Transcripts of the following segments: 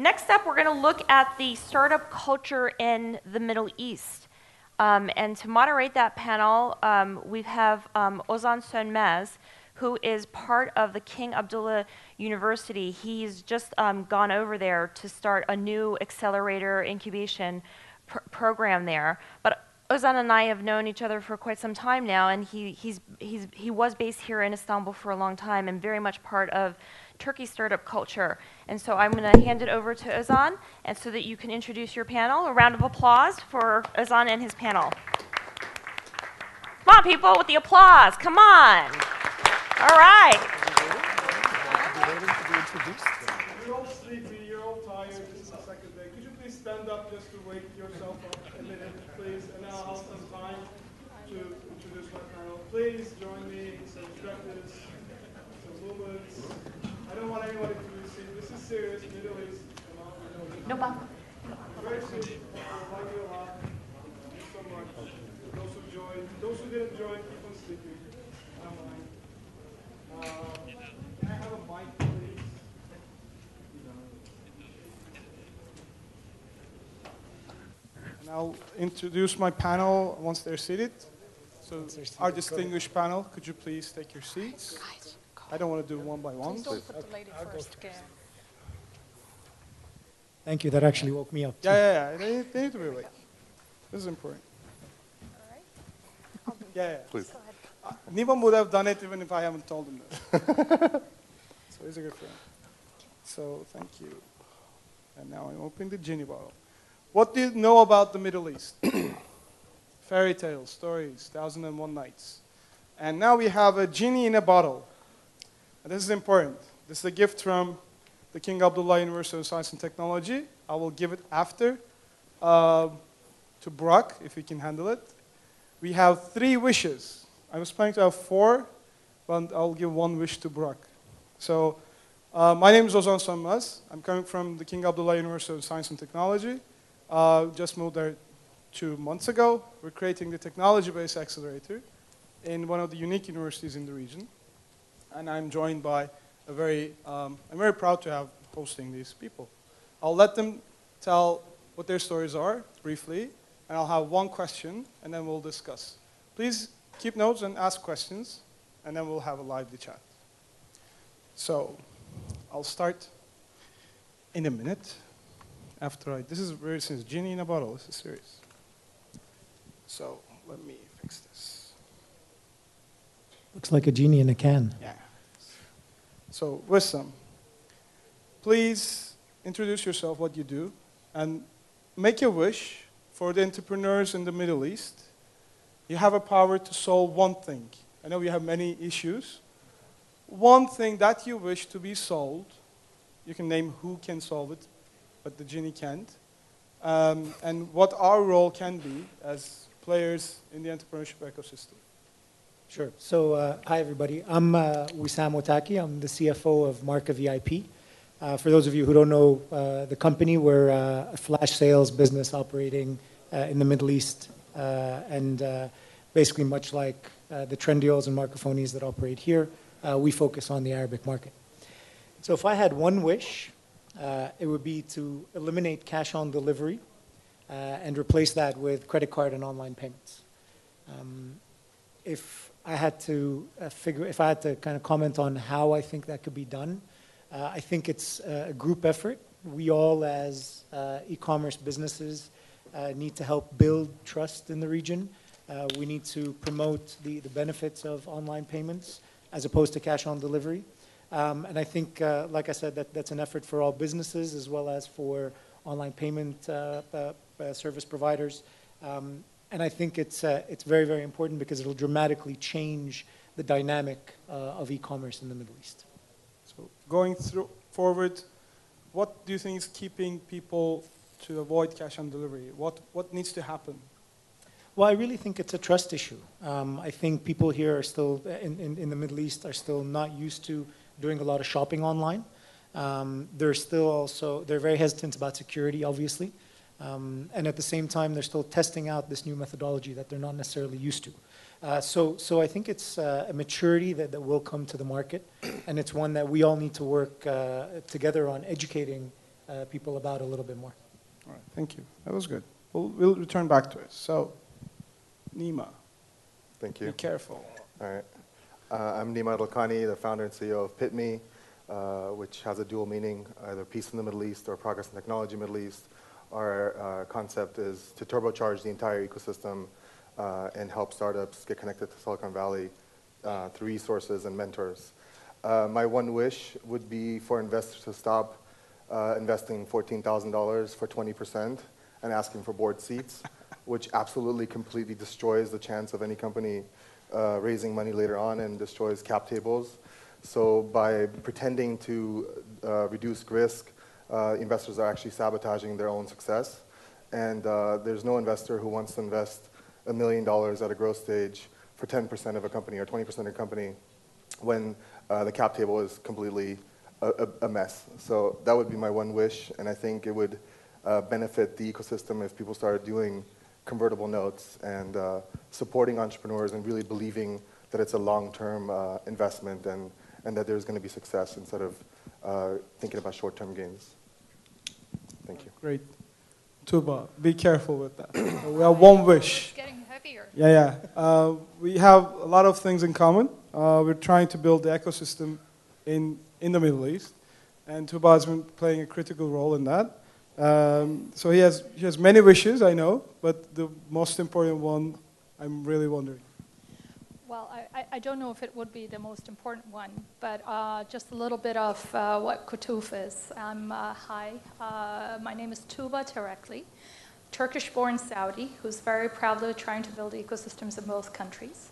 Next up, we're going to look at the startup culture in the Middle East. And to moderate that panel, we have Ozan Sönmez, who is part of the King Abdullah University. He's just gone over there to start a new accelerator incubation program there. But Ozan and I have known each other for quite some time now, and he was based here in Istanbul for a long time and very much part of Turkey's startup culture. And so I'm going to hand it over to Ozan, and so that you can introduce your panel. A round of applause for Ozan and his panel. Come on, people, with the applause. Come on. All right. You're all sleepy, you're all tired. This is the second day. Could you please stand up just to wake yourself up a minute, please? And now I'll have some time to introduce my panel. Please join me in some stretches, some movements. I don't want anybody to receive. This is serious. Middle East. No problem. Very serious. I like you a lot. Thank you so much. Those who joined, those who didn't join, keep on sleeping. I don't mind. Can I have a mic, please? And I'll introduce my panel once they're seated. So our distinguished panel, could you please take your seats? I don't want to do one by one. Please don't put the lady first again. Thank you. That actually woke me up. Yeah. They need to be awake. This is important. All right. Yeah. Please. Go ahead. Nivan would have done it even if I haven't told him this. So he's a good friend. So thank you. And now I'm opening the genie bottle. What do you know about the Middle East? Fairy tales, stories, 1001 Nights. And now we have a genie in a bottle. And this is important. This is a gift from the King Abdullah University of Science and Technology. I will give it after to Burak, if he can handle it. We have 3 wishes. I was planning to have 4, but I'll give 1 wish to Burak. So my name is Ozan Sönmez. I'm coming from the King Abdullah University of Science and Technology. Just moved there 2 months ago. We're creating the technology-based accelerator in one of the unique universities in the region. And I'm joined by I'm very proud to have hosting these people. I'll let them tell what their stories are briefly, and I'll have 1 question, and then we'll discuss. Please keep notes and ask questions, and then we'll have a lively chat. So I'll start in a minute. This is very serious. Genie in a bottle. This is serious. So let me fix this. Looks like a genie in a can. Yeah. So Wissam, please introduce yourself, what you do, and make a wish for the entrepreneurs in the Middle East. You have a power to solve 1 thing. I know we have many issues. 1 thing that you wish to be solved. You can name who can solve it, but the genie can't. And what our role can be as players in the entrepreneurship ecosystem. Sure. So, hi, everybody. I'm Wissam Otaki. I'm the CFO of Marca VIP. For those of you who don't know the company, we're a flash sales business operating in the Middle East. And basically, much like the Trendyol and Marcofonies that operate here, we focus on the Arabic market. So if I had 1 wish, it would be to eliminate cash on delivery and replace that with credit card and online payments. If I had to kind of comment on how I think that could be done, I think it's a group effort. We all, as e-commerce businesses, need to help build trust in the region. We need to promote the benefits of online payments as opposed to cash on delivery. And I think, like I said, that's an effort for all businesses as well as for online payment service providers. And I think it's very, very important because it'll dramatically change the dynamic of e-commerce in the Middle East. So going forward, what do you think is keeping people to avoid cash on delivery? What needs to happen? Well, I really think it's a trust issue. I think people here are still, in the Middle East, are still not used to doing a lot of shopping online. They're very hesitant about security, obviously. And at the same time, they're still testing out this new methodology that they're not necessarily used to. So I think it's a maturity that will come to the market, and it's one that we all need to work together on educating people about a little bit more. All right, thank you. That was good. We'll return back to it. So, Nima, Thank you. be careful. All right. I'm Nima Adalkhani, the founder and CEO of PitMe, which has a dual meaning, either peace in the Middle East or progress in technology in the Middle East. Our concept is to turbocharge the entire ecosystem and help startups get connected to Silicon Valley through resources and mentors. My one wish would be for investors to stop investing $14,000 for 20% and asking for board seats, which absolutely completely destroys the chance of any company raising money later on and destroys cap tables. So by pretending to reduce risk, investors are actually sabotaging their own success. And there's no investor who wants to invest $1 million at a growth stage for 10% of a company or 20% of a company when the cap table is completely a mess. So that would be my one wish, and I think it would benefit the ecosystem if people started doing convertible notes and supporting entrepreneurs and really believing that it's a long-term investment and that there's going to be success instead of thinking about short-term gains. Thank you. Great. Tuba, be careful with that. We have one wish. It's getting heavier. Yeah. We have a lot of things in common. We're trying to build the ecosystem in the Middle East, and Tuba has been playing a critical role in that. So he has many wishes, I know, but the most important one, I'm really wondering. Well, I don't know if it would be the most important one, but just a little bit of what Kutuf is. Hi, my name is Tuba Terekli, Turkish-born Saudi, who's very proudly trying to build ecosystems in both countries.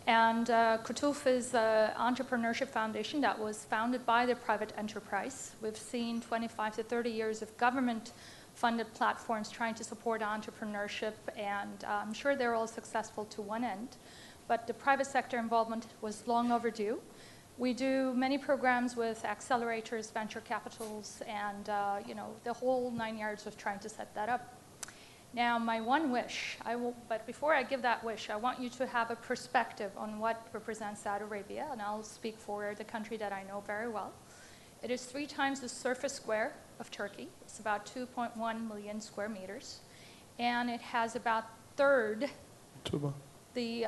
And Kutuf is an entrepreneurship foundation that was founded by the private enterprise. We've seen 25 to 30 years of government-funded platforms trying to support entrepreneurship, and I'm sure they're all successful to one end. But the private sector involvement was long overdue. We do many programs with accelerators, venture capitals, and the whole 9 yards of trying to set that up. Now, my one wish, but before I give that wish, I want you to have a perspective on what represents Saudi Arabia, and I'll speak for the country that I know very well. It is 3 times the surface square of Turkey. It's about 2.1 million square meters, and it has about third the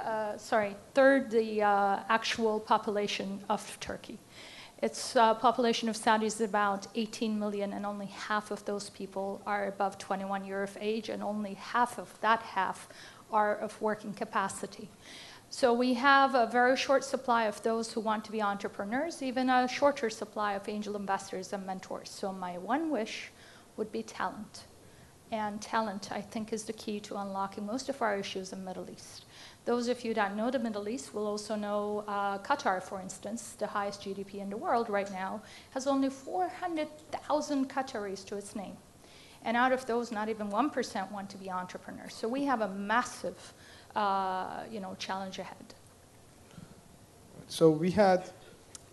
actual population of Turkey. Its population of Saudi is about 18 million, and only half of those people are above 21 years of age, and only half of that half are of working capacity. So we have a very short supply of those who want to be entrepreneurs, even a shorter supply of angel investors and mentors. So my one wish would be talent. And talent, I think, is the key to unlocking most of our issues in the Middle East. Those of you that know the Middle East will also know Qatar, for instance, the highest GDP in the world right now, has only 400,000 Qataris to its name. And out of those, not even 1% want to be entrepreneurs. So we have a massive challenge ahead. So we had...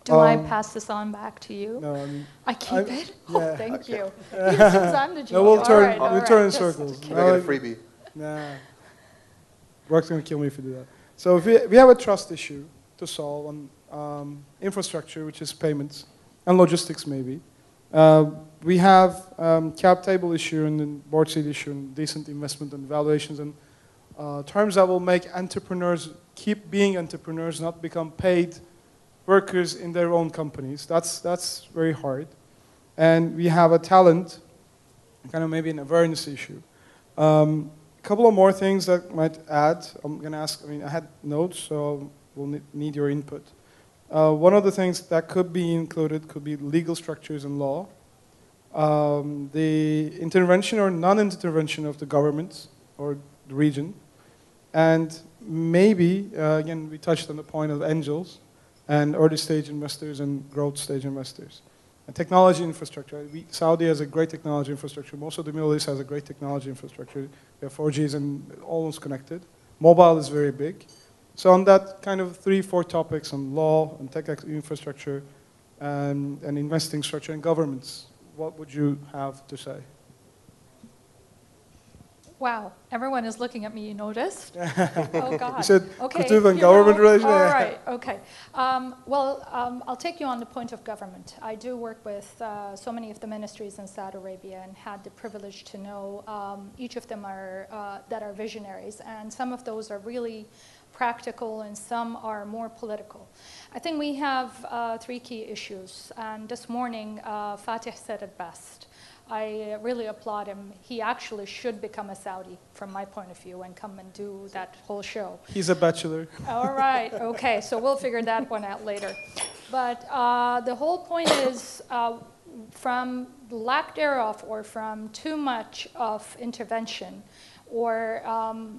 Do I pass this on back to you? No, I keep it? Yeah. Oh, thank you. Since I'm the No, we'll turn, all we'll right. turn in circles. Can I get a freebie? Nah. Brock's going to kill me if you do that. So if we have a trust issue to solve on infrastructure, which is payments, and logistics maybe. We have cap table issue and then board seat issue and decent investment and valuations and terms that will make entrepreneurs keep being entrepreneurs, not become paid workers in their own companies. That's very hard. And we have a talent, kind of maybe an awareness issue. A couple of more things that I might add. I'm going to ask, I had notes, so we'll need your input. One of the things that could be included could be legal structures and law. The intervention or non-intervention of the governments or the region. And maybe, again, we touched on the point of angels and early stage investors and growth stage investors. And technology infrastructure. Saudi has a great technology infrastructure. Most of the Middle East has a great technology infrastructure. We have 4Gs and almost connected. Mobile is very big. So on that kind of 3-4 topics on law and tech infrastructure and investing structure and governments, what would you have to say? Wow, everyone is looking at me, you noticed? Oh, God. You said Okay, Kutub and government relations? all right, okay. I'll take you on the point of government. I do work with so many of the ministries in Saudi Arabia and had the privilege to know each of them that are visionaries, and some of those are really practical and some are more political. I think we have three key issues, and this morning Fatih said it best. I really applaud him. He actually should become a Saudi, from my point of view, and come and do that whole show. He's a bachelor. All right, okay, so we'll figure that one out later. But the whole point is, from lack thereof or from too much of intervention, or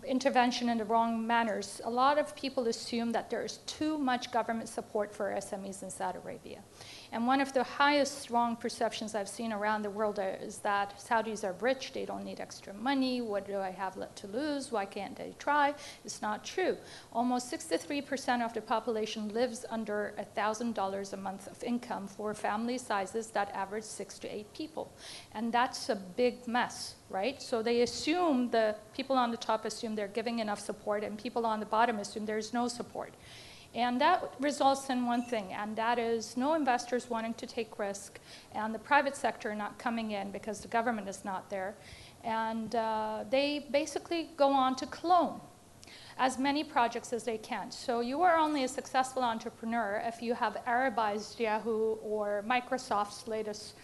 intervention in the wrong manners, a lot of people assume that there's too much government support for SMEs in Saudi Arabia. And one of the highest wrong perceptions I've seen around the world is that Saudis are rich, they don't need extra money, what do I have to lose, why can't they try? It's not true. Almost 63% of the population lives under $1,000 a month of income for family sizes that average 6 to 8 people. And that's a big mess, right? So they assume, the people on the top assume they're giving enough support, and people on the bottom assume there's no support. And that results in one thing, and that is no investors wanting to take risk, and the private sector not coming in because the government is not there. And they basically go on to clone as many projects as they can. So you are only a successful entrepreneur if you have Arabized Yahoo or Microsoft's latest,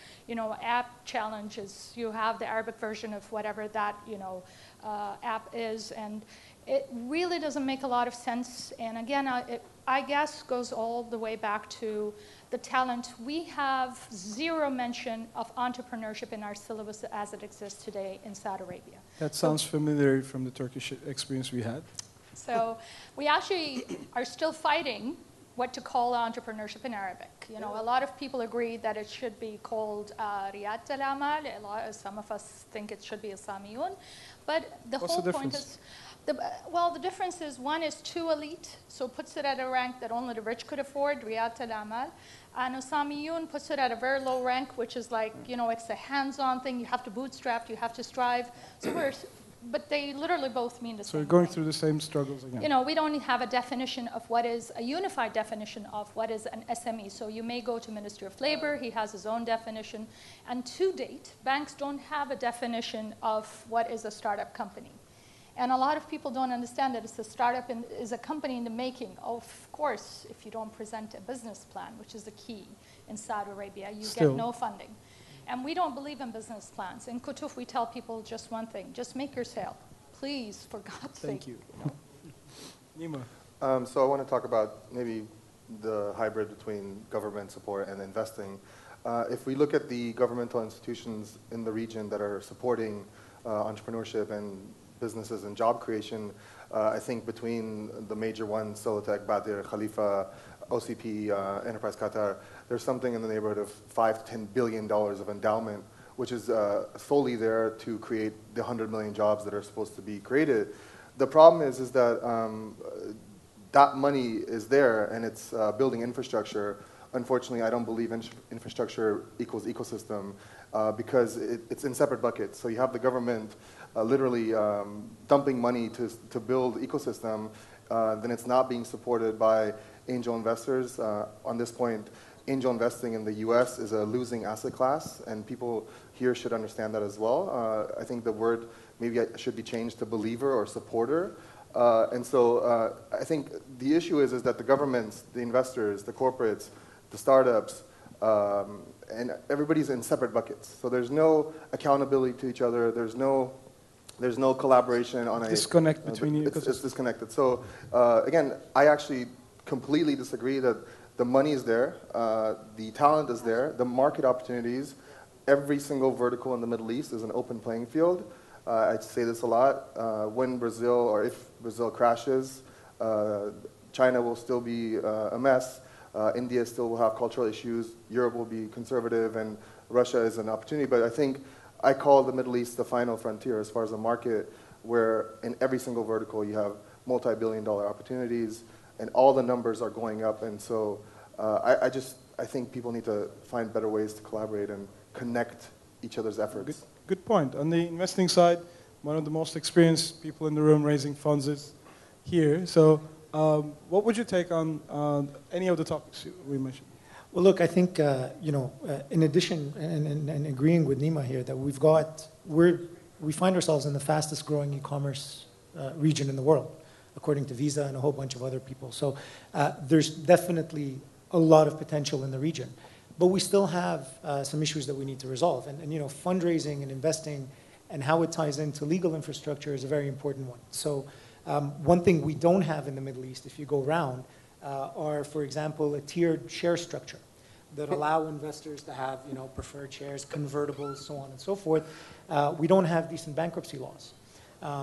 app challenges. You have the Arabic version of whatever that, app is, and it really doesn't make a lot of sense. And again, I guess goes all the way back to the talent. We have zero mention of entrepreneurship in our syllabus as it exists today in Saudi Arabia. That sounds familiar from the Turkish experience we had. So we actually are still fighting what to call entrepreneurship in Arabic. A lot of people agree that it should be called Riyad al-Amal. Some of us think it should be a Samiyun. But the What's whole the point difference? is, the difference is one is too elite, so puts it at a rank that only the rich could afford, Riyad al-Amal. And Samiyun puts it at a very low rank, which is like, it's a hands-on thing. You have to bootstrap, you have to strive. But they literally both mean the same So you're going thing. through the same struggles again. We don't have a definition of what is a unified definition of what is an SME. So you may go to Ministry of Labor, he has his own definition. And to date, banks don't have a definition of what is a startup company. And a lot of people don't understand that it's a startup and is a company in the making. Of course, if you don't present a business plan, which is the key in Saudi Arabia, you get no funding. And we don't believe in business plans. In Kutuf, we tell people just one thing: just make your sale. Please, for God's sake. Thank you. Nima. So I want to talk about maybe the hybrid between government support and investing. If we look at the governmental institutions in the region that are supporting entrepreneurship and businesses and job creation, I think between the major ones, Solotech, Badir, Khalifa, OCP, Enterprise Qatar, there's something in the neighborhood of $5 to $10 billion of endowment, which is solely there to create the 100 million jobs that are supposed to be created. The problem is that that money is there and it's building infrastructure. Unfortunately, I don't believe infrastructure equals ecosystem because it's in separate buckets. So you have the government literally dumping money to build ecosystem, then it's not being supported by angel investors. On this point, angel investing in the US is a losing asset class, and people here should understand that as well. I think the word maybe should be changed to believer or supporter. And so I think the issue is that the governments, the investors, the corporates, the startups, and everybody's in separate buckets. So there's no accountability to each other. There's no collaboration on a disconnect between you. It's disconnected. So again, I actually completely disagree that the money is there, the talent is there, the market opportunities. Every single vertical in the Middle East is an open playing field. I say this a lot. When Brazil, or if Brazil crashes, China will still be a mess. India still will have cultural issues. Europe will be conservative, and Russia is an opportunity. But I think I call the Middle East the final frontier as far as a market where in every single vertical you have multi-billion-dollar opportunities, and all the numbers are going up. And so I think people need to find better ways to collaborate and connect each other's efforts. Good point. On the investing side, one of the most experienced people in the room raising funds is here. So what would you take on any of the topics we mentioned? Well, look, I think, in addition, and agreeing with Nima here, that we find ourselves in the fastest growing e-commerce region in the world, according to Visa and a whole bunch of other people. So there's definitely a lot of potential in the region. But we still have some issues that we need to resolve. And fundraising and investing and how it ties into legal infrastructure is a very important one. So one thing we don't have in the Middle East, if you go around, are, for example, a tiered share structure that allow investors to have, preferred shares, convertibles, so on and so forth. We don't have decent bankruptcy laws.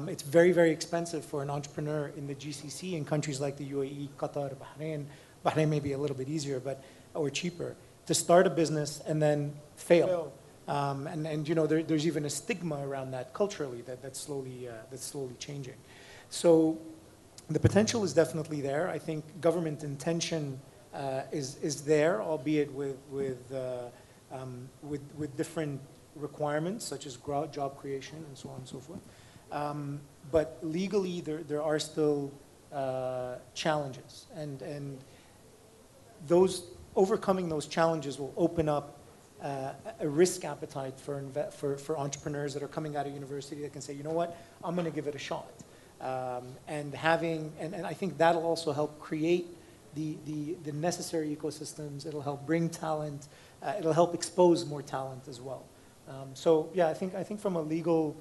It's very, very expensive for an entrepreneur in the GCC in countries like the UAE, Qatar, Bahrain. Bahrain may be a little bit easier, or cheaper, to start a business and then fail. There's even a stigma around that culturally that's slowly changing. So the potential is definitely there. I think government intention is there, albeit with different requirements, such as job creation and so on and so forth. But legally, there are still challenges, and overcoming those challenges will open up a risk appetite for entrepreneurs that are coming out of university that can say, you know what, I'm going to give it a shot. And I think that'll also help create the necessary ecosystems. It'll help bring talent. It'll help expose more talent as well. So yeah, I think from a legal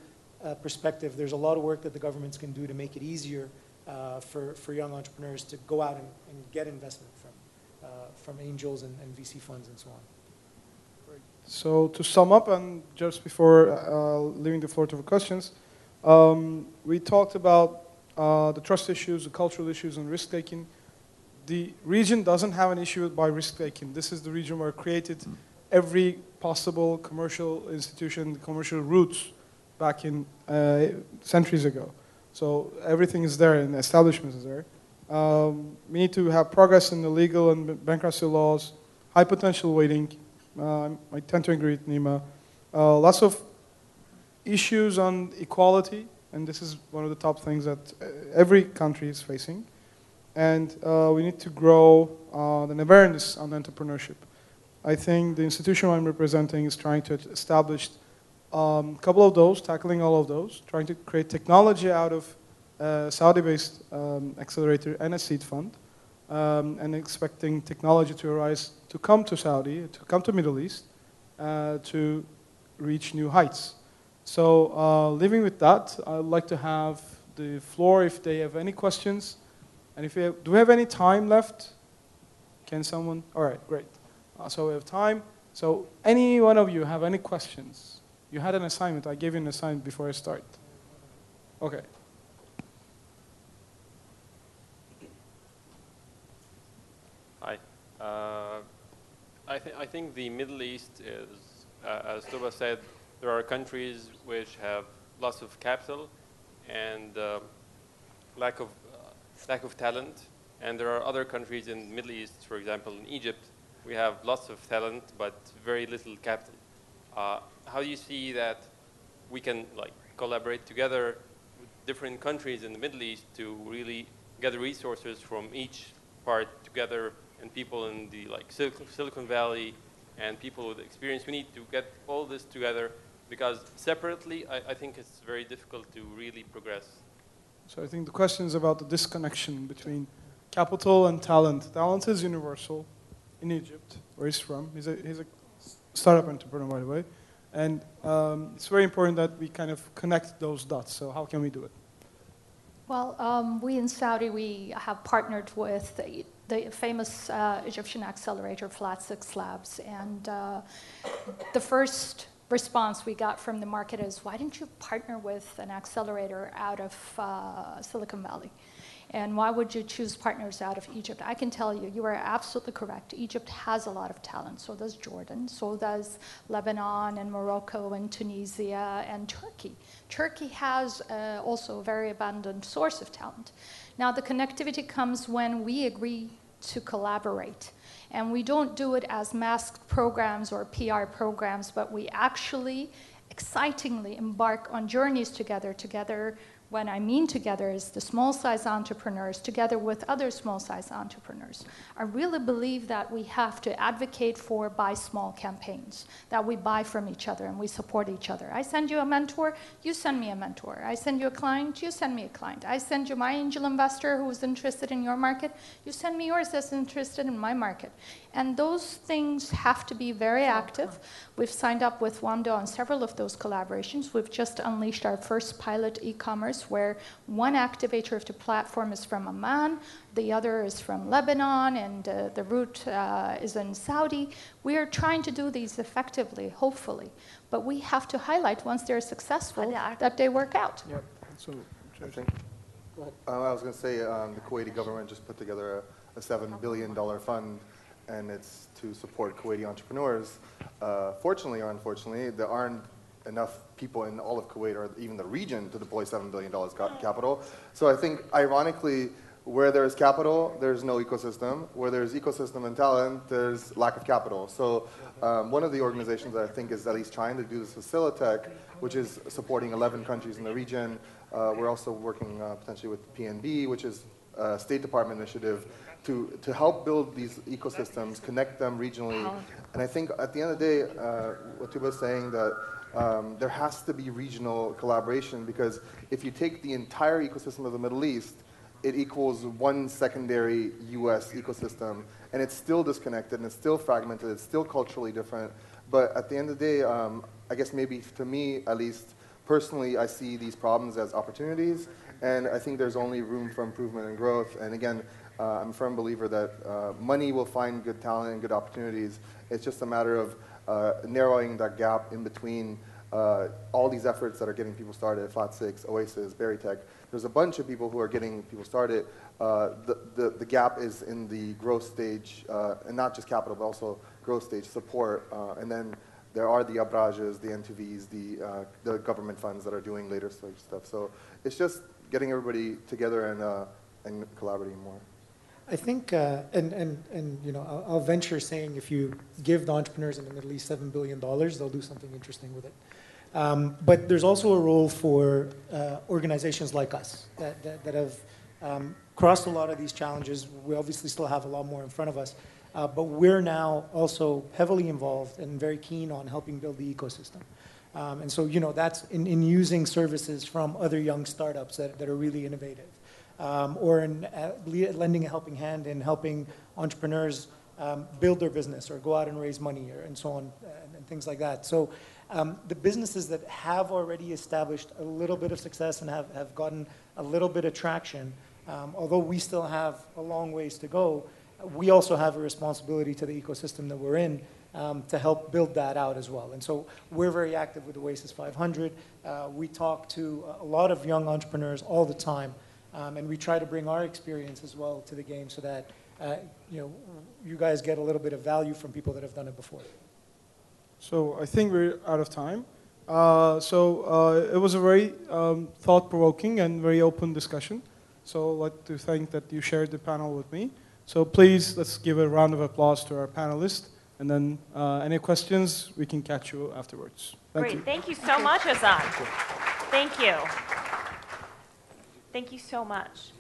perspective, there's a lot of work that the governments can do to make it easier for young entrepreneurs to go out and get investment from angels and VC funds and so on. Great. So to sum up, and just before leaving the floor to questions, we talked about the trust issues, the cultural issues, and risk-taking. The region doesn't have an issue by risk-taking. This is the region where created every possible commercial institution, commercial routes back in centuries ago. So everything is there and the establishment is there. We need to have progress in the legal and bankruptcy laws, high potential weighting. I tend to agree with Nima. Lots of issues on equality, and this is one of the top things that every country is facing. And we need to grow the awareness on entrepreneurship. I think the institution I'm representing is trying to establish a couple of those, tackling all of those, trying to create technology out of Saudi-based accelerator and a seed fund, and expecting technology to arise, to come to Saudi, to come to Middle East, to reach new heights. So leaving with that, I'd like to have the floor if they have any questions. And do we have any time left? Can someone? All right, great. So we have time. So any one of you have any questions? You had an assignment. I gave you an assignment before I start. Okay. Hi. I think the Middle East is, as Tuba said, there are countries which have lots of capital and lack of talent, and there are other countries in the Middle East, for example, in Egypt, we have lots of talent but very little capital. How do you see that we can collaborate together with different countries in the Middle East to really gather resources from each part together, and people in the Silicon Valley and people with experience? We need to get all this together, because separately I think it's very difficult to really progress. So I think the question is about the disconnection between capital and talent. Talent is universal in Egypt, where he's from. He's a startup entrepreneur, by the way. And it's very important that we kind of connect those dots. So how can we do it? Well, we in Saudi, we have partnered with the famous Egyptian accelerator, Flat 6 Labs. And the first response we got from the market is, why didn't you partner with an accelerator out of Silicon Valley? And why would you choose partners out of Egypt? I can tell you, you are absolutely correct. Egypt has a lot of talent. So does Jordan. So does Lebanon and Morocco and Tunisia and Turkey. Turkey has also a very abundant source of talent. Now, the connectivity comes when we agree to collaborate. And we don't do it as masked programs or PR programs, but we actually excitingly embark on journeys together. When I mean together is the small-size entrepreneurs together with other small-size entrepreneurs. I really believe that we have to advocate for buy small campaigns, that we buy from each other and we support each other. I send you a mentor, you send me a mentor. I send you a client, you send me a client. I send you my angel investor who is interested in your market, you send me yours that's interested in my market. And those things have to be very active. We've signed up with Wando on several of those collaborations. We've just unleashed our first pilot e-commerce where one activator of the platform is from Amman, the other is from Lebanon, and the root is in Saudi. We are trying to do these effectively, hopefully. But we have to highlight once they're successful that they work out. Yep. So, I think. I was going to say the Kuwaiti government just put together a $7 billion fund, and it's to support Kuwaiti entrepreneurs. Fortunately or unfortunately, there aren't enough people in all of Kuwait or even the region to deploy $7 billion capital. So I think, ironically, where there's capital, there's no ecosystem. Where there's ecosystem and talent, there's lack of capital. So one of the organizations that I think is at least trying to do this with Silitech, which is supporting 11 countries in the region. We're also working potentially with PNB, which is a State Department initiative, to help build these ecosystems, connect them regionally. And I think at the end of the day, what Tuba is saying, that there has to be regional collaboration, because if you take the entire ecosystem of the Middle East, it equals one secondary US ecosystem, and it's still disconnected, and it's still fragmented, it's still culturally different. But at the end of the day, I guess maybe to me, at least personally, I see these problems as opportunities, and I think there's only room for improvement and growth. And again, I'm a firm believer that money will find good talent and good opportunities. It's just a matter of narrowing that gap in between all these efforts that are getting people started, Flat 6, Oasis, Berrytech. There's a bunch of people who are getting people started. The gap is in the growth stage, and not just capital, but also growth stage support. And then there are the Abrajas, the N2Vs, the government funds that are doing later stage stuff. So it's just getting everybody together and collaborating more. I think, and you know, I'll venture saying if you give the entrepreneurs in the Middle East $7 billion, they'll do something interesting with it. But there's also a role for organizations like us that have crossed a lot of these challenges. We obviously still have a lot more in front of us, but we're now also heavily involved and very keen on helping build the ecosystem. And so, you know, that's in using services from other young startups that are really innovative. Or in lending a helping hand in helping entrepreneurs build their business or go out and raise money and so on, and things like that. So the businesses that have already established a little bit of success and have gotten a little bit of traction, although we still have a long ways to go, we also have a responsibility to the ecosystem that we're in to help build that out as well. And so we're very active with Oasis 500. We talk to a lot of young entrepreneurs all the time. And we try to bring our experience as well to the game so that you know, you guys get a little bit of value from people that have done it before. So I think we're out of time. It was a very thought-provoking and very open discussion. So I'd like to thank that you shared the panel with me. So please, let's give a round of applause to our panelists. And then any questions, we can catch you afterwards. Thank you. Thank you so much, Ozan. Thank you. Thank you so much.